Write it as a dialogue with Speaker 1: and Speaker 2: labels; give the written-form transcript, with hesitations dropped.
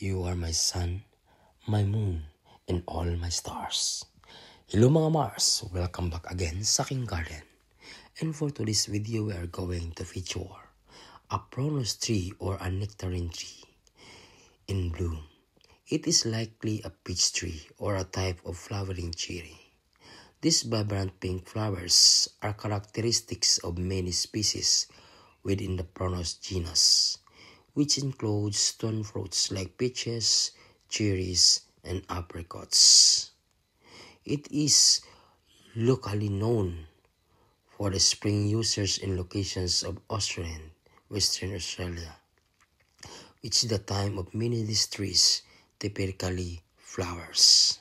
Speaker 1: You are my sun, my moon, and all my stars. Hello mga Mars, welcome back again sa aking garden. And for today's video, we are going to feature a Prunus tree or a nectarine tree in bloom. It is likely a peach tree or a type of flowering cherry. These vibrant pink flowers are characteristics of many species within the Prunus genus, which includes stone fruits like peaches, cherries, and apricots. It is locally known for the spring users in locations of Australian, Western Australia, which is the time of many of these trees typically flowers.